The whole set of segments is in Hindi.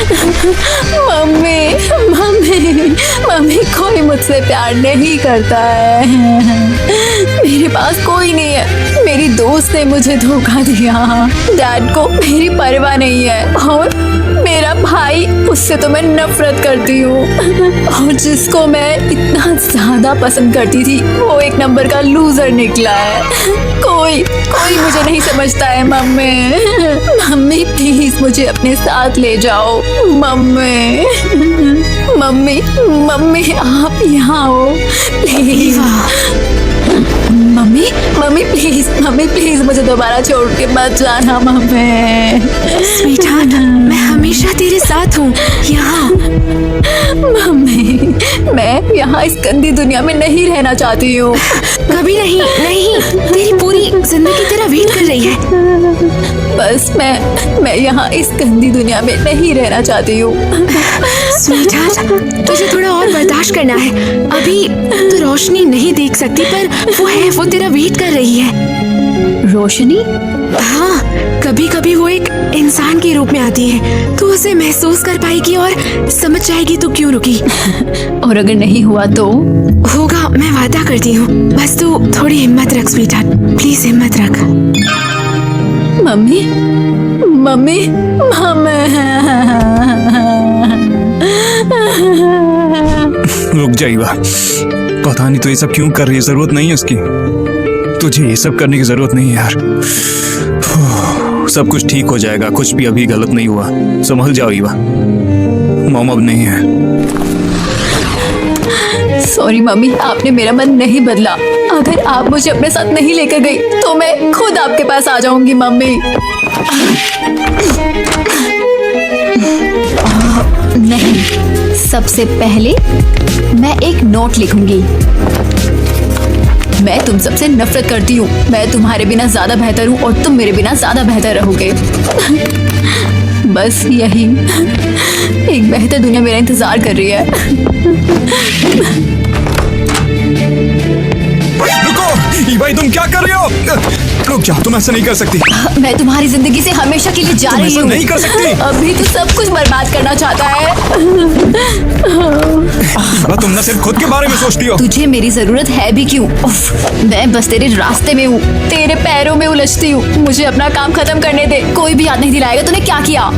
मम्मी मम्मी मम्मी, कोई मुझसे प्यार नहीं करता है। मेरे पास कोई नहीं है। मेरी दोस्त ने मुझे धोखा दिया। डैड को मेरी परवाह नहीं है। और मेरा भाई, उससे तो मैं नफरत करती हूँ। और जिसको मैं इतना ज्यादा पसंद करती थी, वो एक नंबर का लूजर निकला है। कोई मुझे नहीं समझता है। मम्मी प्लीज मुझे अपने साथ ले जाओ। मम्मी आप यहाँ आओ प्लीज। मम्मी प्लीज मुझे दोबारा छोड़ के मत जाना मम्मी। स्वीटहार्ट, मैं हमेशा तेरे साथ हूँ यहाँ। मम्मी, मैं यहाँ इस गंदी दुनिया में नहीं रहना चाहती हूँ। कभी नहीं, तेरी पूरी जिंदगी तेरा वेट कर रही है। बस मैं यहाँ इस गंदी दुनिया में नहीं रहना चाहती हूँ। स्वीटहार्ट, तुझे थोड़ा और बर्दाश्त करना है। अभी तो रोशनी नहीं देख सकती, पर वो तेरा वेट कर रही है। रोशनी? हाँ, कभी कभी वो एक इंसान के रूप में आती है। तू उसे महसूस कर पाएगी और समझ जाएगी तू क्यों रुकी। और अगर नहीं हुआ तो? होगा, मैं वादा करती हूँ। बस तू थोड़ी हिम्मत रख स्वीटहार्ट, प्लीज हिम्मत रख। मम्मी। रुक जाइए, पता नहीं तो ये सब क्यों कर रही है। जरूरत नहीं है उसकी। तुझे ये सब करने की जरूरत नहीं है यार। सब कुछ ठीक हो जाएगा। कुछ भी अभी गलत नहीं हुआ। संभल जाओ ईवा। मॉम अब नहीं है। सॉरी मम्मी, आपने मेरा मन नहीं बदला। अगर आप मुझे अपने साथ नहीं लेकर गई तो मैं खुद आपके पास आ जाऊंगी मम्मी। नहीं, सबसे पहले मैं एक नोट लिखूंगी। मैं तुम सबसे नफरत करती हूँ। मैं तुम्हारे बिना ज्यादा बेहतर हूँ और तुम मेरे बिना ज्यादा बेहतर रहोगे। बस यही। एक बेहतर दुनिया मेरा इंतजार कर रही है। रुको ईवा, तुम क्या कर रहे हो? रुक जा, तुम ऐसा नहीं कर सकती। मैं तुम्हारी जिंदगी से हमेशा के लिए जा रही हूँ। नहीं कर सकती। अभी तो सब कुछ बर्बाद करना चाहता है। तुम ना सिर्फ खुद के बारे में सोचती हो। तुझे मेरी जरूरत है भी क्यों? मैं बस तेरे रास्ते में हूँ, तेरे पैरों में उलझती हूँ। मुझे अपना काम खत्म करने दे। कोई भी याद नहीं दिलाएगा तूने क्या किया।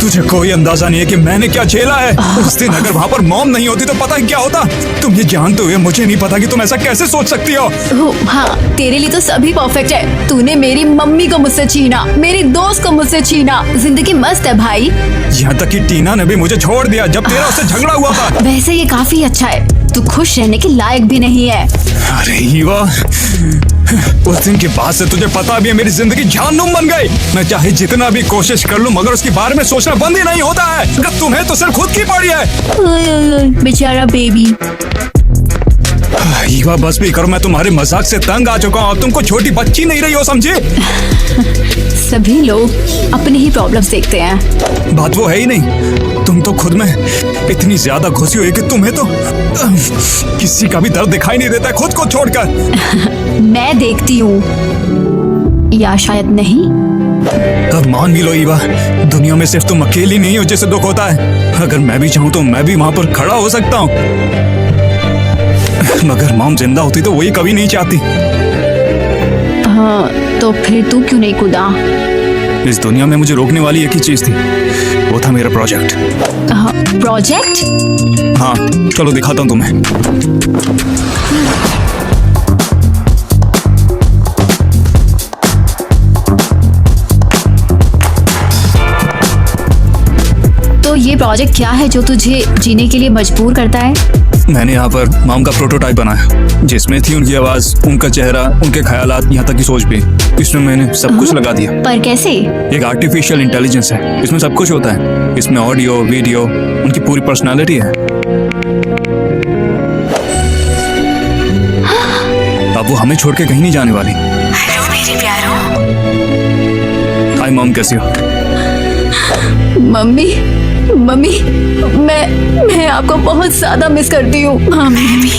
तुझे कोई अंदाजा नहीं है कि मैंने क्या झेला है। उस दिन अगर वहाँ पर मॉम नहीं होती तो पता है क्या होता। तुम ये जानते हुए मुझे नहीं पता कि तुम ऐसा कैसे सोच सकती हो। हाँ, तेरे लिए तो सभी परफेक्ट है। तूने मेरी मम्मी को मुझसे छीना, मेरी दोस्त को मुझसे छीना। जिंदगी मस्त है भाई। यहाँ तक कि टीना ने भी मुझे छोड़ दिया जब तेरा उससे झगड़ा हुआ था। वैसे ये काफी अच्छा है। तू खुश रहने के लायक भी नहीं है। अरे ईवा, उस दिन के बाद से तुझे पता भी है मेरी जिंदगी जहन्नुम बन गई। मैं चाहे जितना भी कोशिश कर लूं मगर उसके बारे में सोचना बंद ही नहीं होता है। अगर तुम्हें तो सिर्फ खुद की पड़ी है। बेचारा बेबी। ईवा बस भी करो, मैं तुम्हारे मजाक से तंग आ चुका हूँ। तुम को छोटी बच्ची नहीं रही हो, समझे? सभी लोग अपनी ही प्रॉब्लम्स देखते हैं। बात वो है ही नहीं। तुम तो खुद में इतनी ज्यादा घुसी हुई कि तुम्हें तो किसी का भी दर्द दिखाई नहीं देता खुद को छोड़कर। मैं देखती हूँ, या शायद नहीं। अब मान भी लो ईवा, दुनिया में सिर्फ तुम अकेली नहीं हो जिसे दुख होता है। अगर मैं भी चाहूँ तो मैं भी वहाँ पर खड़ा हो सकता हूँ। मगर मॉम जिंदा होती तो वही कभी नहीं चाहती। हाँ, तो फिर तू क्यों नहीं कूदा? इस दुनिया में मुझे रोकने वाली एक ही चीज थी, वो था मेरा प्रोजेक्ट। प्रोजेक्ट? हाँ, चलो दिखाता हूँ तुम्हें। तो ये प्रोजेक्ट क्या है जो तुझे जीने के लिए मजबूर करता है? मैंने यहाँ पर मॉम का प्रोटोटाइप बनाया, जिसमें थी उनकी आवाज, उनका चेहरा, उनके ख्यालात, यहाँ तक की सोच भी। इसमें मैंने सब कुछ लगा दिया। पर कैसे? एक आर्टिफिशियल इंटेलिजेंस है, इसमें सब कुछ होता है। इसमें ऑडियो, वीडियो, उनकी पूरी पर्सनालिटी है। अब वो हमें छोड़ के कहीं नहीं जाने वाली। हेलो मेरे प्यारों। हाय मॉम, कैसी हो? मम्मी, मैं आपको बहुत ज्यादा मिस करती हूँ। मैं भी,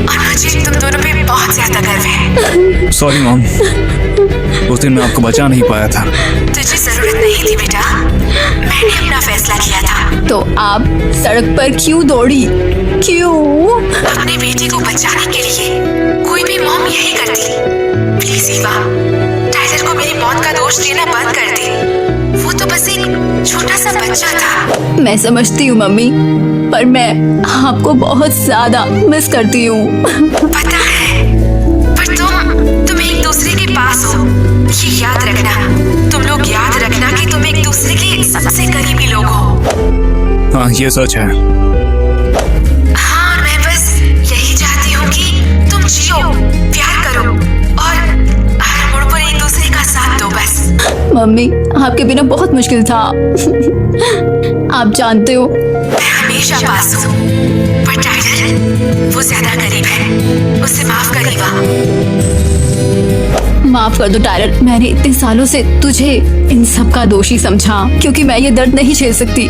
और मुझे तुम दोनों पे बहुत ज्यादा गर्व है। सॉरी मॉम, उस दिन मैं आपको बचा नहीं पाया था। तुझे जरूरत नहीं थी बेटा। मैंने अपना तो आप सड़क पर क्यों दौड़ी? क्यों? अपने बेटे को बचाने के लिए कोई भी मॉम यही करती। प्लीज ईवा, टाइलर को मेरी मौत का दोष देना बंद कर दे। वो तो बस एक छोटा सा बच्चा था। मैं समझती हूँ मम्मी, पर मैं आपको बहुत ज्यादा मिस करती हूँ। पता है, पर तुम एक दूसरे के पास हो, ये याद रखना। तुम लोग याद रखना कि तुम एक दूसरे के सबसे करीबी लोग हो। हाँ, ये सच है। हाँ, मैं बस यही चाहती हूँ कि तुम जियो, प्यार करो और हर मोड़ पर एक दूसरे का साथ दो बस। मम्मी, आपके बिना बहुत मुश्किल था। आप जानते हो, मैं हमेशा पास हूँ, पर टाइलर वो ज्यादा करीब है। उसे माफ कर ईवा। माफ कर दो टायलर, मैंने इतने सालों से तुझे इन सब का दोषी समझा, क्योंकि मैं ये दर्द नहीं झेल सकती।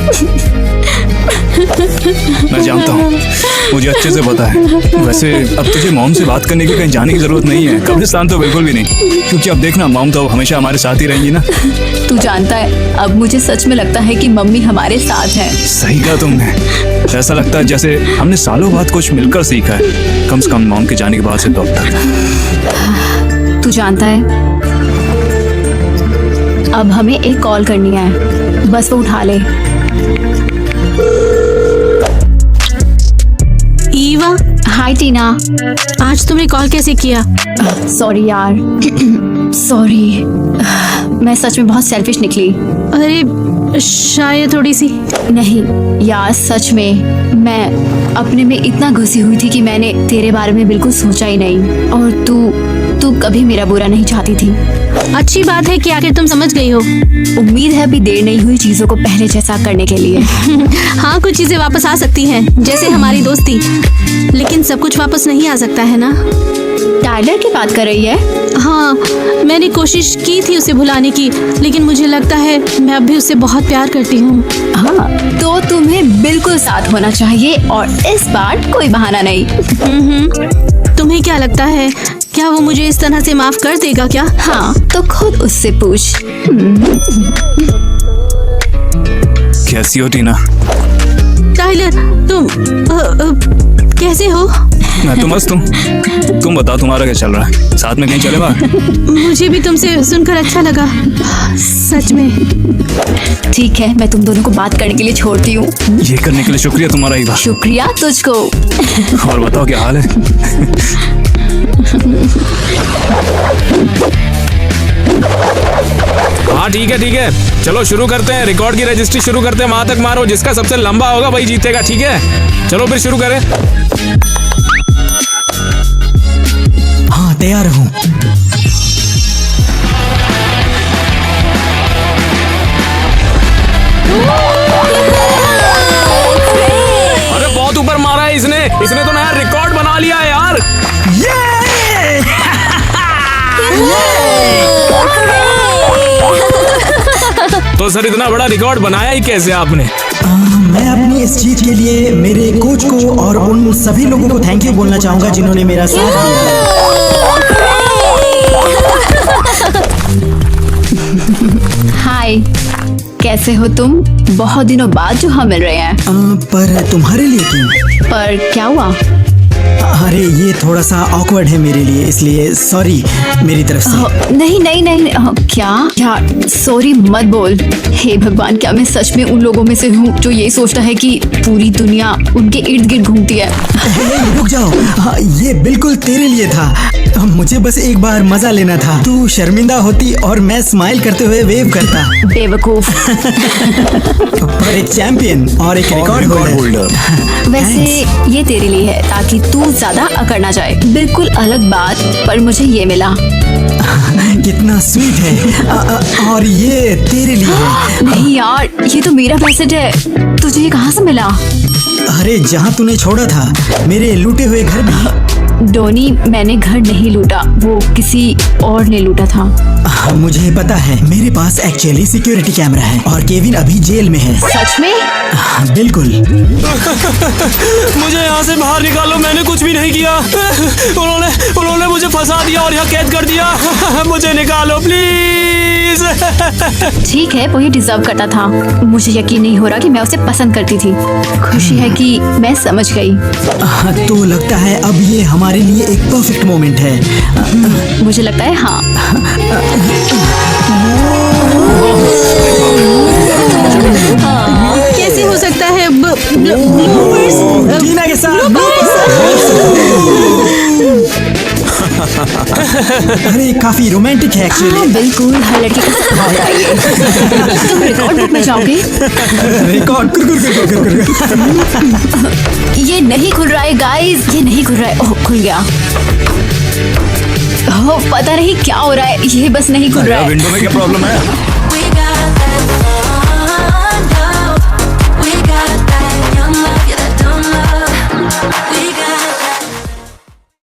मैं जानता हूँ, मुझे अच्छे से पता है। वैसे अब तुझे मॉम से बात करने की कहीं जाने की जरूरत नहीं है। कब्रिस्तान तो बिल्कुल भी नहीं, क्योंकि अब देखना मॉम तो हमेशा हमारे साथ ही रहेंगी ना। तू जानता है, अब मुझे सच में लगता है कि मम्मी हमारे साथ है। सही कहा तुमने। ऐसा लगता है जैसे हमने सालों बाद कुछ मिलकर सीखा है, कम से कम मॉम के जाने के बाद से तो अब तक। तू जानता है, अब हमें एक कॉल करनी है, बस वो उठा ले। ईवा, हाय टीना। आज तुमने कॉल कैसे किया? सॉरी यार, सॉरी। मैं सच में बहुत सेल्फिश निकली। अरे शायद थोड़ी सी। नहीं यार, सच में मैं अपने में इतना घुसी हुई थी कि मैंने तेरे बारे में बिल्कुल सोचा ही नहीं। और तू कभी मेरा बुरा नहीं चाहती थी। अच्छी बात है कि आखिर तुम समझ गई हो। उम्मीद है अभी देर नहीं हुई चीजों को पहले जैसा करने के लिए। हाँ, कुछ चीजें वापस आ सकती हैं, जैसे हमारी दोस्ती, लेकिन सब कुछ वापस नहीं आ सकता है ना। टाइलर की बात कर रही है? हाँ, मैंने कोशिश की थी उसे भुलाने की, लेकिन मुझे लगता है मैं अब भी उससे बहुत प्यार करती हूँ। हाँ, तो तुम्हें बिल्कुल साथ होना चाहिए और इस बार कोई बहाना नहीं। तुम्हें क्या लगता है, क्या वो मुझे इस तरह से माफ कर देगा क्या? हाँ, तो खुद उससे पूछ। कैसी हो टीना? टाइलर, तुम कैसे हो? मैं तो मस्त हूँ। तुम बताओ, तुम्हारा क्या चल रहा है? साथ में कहीं चले बाहर? मुझे भी तुमसे सुनकर अच्छा लगा, सच में। ठीक है, मैं तुम दोनों को बात करने के लिए छोड़ती हूँ। ये करने के लिए शुक्रिया तुम्हारा ईवा। शुक्रिया तुझको। और बताओ क्या हाल है? हाँ ठीक है, चलो शुरू करते हैं। रिकॉर्ड की रजिस्ट्री शुरू करते हैं। वहां तक मारो, जिसका सबसे लंबा होगा वही जीतेगा। ठीक है, चलो फिर शुरू करें। हाँ, तैयार हूँ। अरे बहुत ऊपर मारा है इसने तो नया रिकॉर्ड बना लिया है यार। तो सर, इतना बड़ा रिकॉर्ड बनाया ही कैसे आपने? मैं अपनी इस जीत के लिए मेरे कोच को और उन सभी लोगों को थैंक यू बोलना चाहूंगा जिन्होंने मेरा साथ दिया। हाय, कैसे हो तुम? बहुत दिनों बाद जो हम मिल रहे हैं। पर तुम्हारे लिए क्यों? पर क्या हुआ? अरे ये थोड़ा सा ऑकवर्ड है मेरे लिए, इसलिए सॉरी मेरी तरफ से। नहीं, क्या सॉरी मत बोल। हे भगवान, क्या मैं सच में उन लोगों में से हूँ जो ये सोचता है कि पूरी दुनिया उनके इर्द गिर्द घूमती है? रुक जाओ, हाँ, ये बिल्कुल तेरे लिए था। मुझे बस एक बार मजा लेना था। तू शर्मिंदा होती और मैं स्माइल करते हुए वेव करता। बेवकूफ। पर एक चैंपियन और एक रिकॉर्ड होल्डर। वैसे ये तेरे लिए है ताकि तू ज्यादा अकड़ ना जाए। बिल्कुल अलग बात, पर मुझे ये मिला। कितना स्वीट है। और ये तेरे लिए है। नहीं यार, ये तो मेरा पैसेट है। तुझे ये कहाँ से मिला? अरे जहाँ तूने छोड़ा था, मेरे लूटे हुए घर में। डोनी, मैंने घर नहीं लूटा, वो किसी और ने लूटा था। मुझे पता है, मेरे पास एक्चुअली सिक्योरिटी कैमरा है और केविन अभी जेल में है। सच में? बिल्कुल। मुझे यहाँ से बाहर निकालो, मैंने कुछ भी नहीं किया। उन्होंने मुझे फंसा दिया और यहाँ कैद कर दिया। मुझे निकालो प्लीज। प्लीज। ठीक है, वो ये डिजर्व करता था। मुझे यकीन नहीं हो रहा कि मैं उसे पसंद करती थी। खुशी है कि मैं समझ गई। तो लगता है अब ये हमारे लिए एक परफेक्ट मोमेंट है। मुझे लगता है हाँ। कैसे हो सकता है? bloopers? टीना के साथ अरे काफी रोमांटिक है हाँ एक्चुअली। बिल्कुल, हर लड़की को सिखा होता है ये। तुम रिकॉर्ड बुक में जाओगे? रिकॉर्ड ये नहीं खुल रहा है गाइस, ये नहीं खुल रहा है। ओह खुल गया। ओह पता नहीं क्या हो रहा है, ये बस नहीं खुल रहा है। विंडो में क्या प्रॉब्लम है? We got that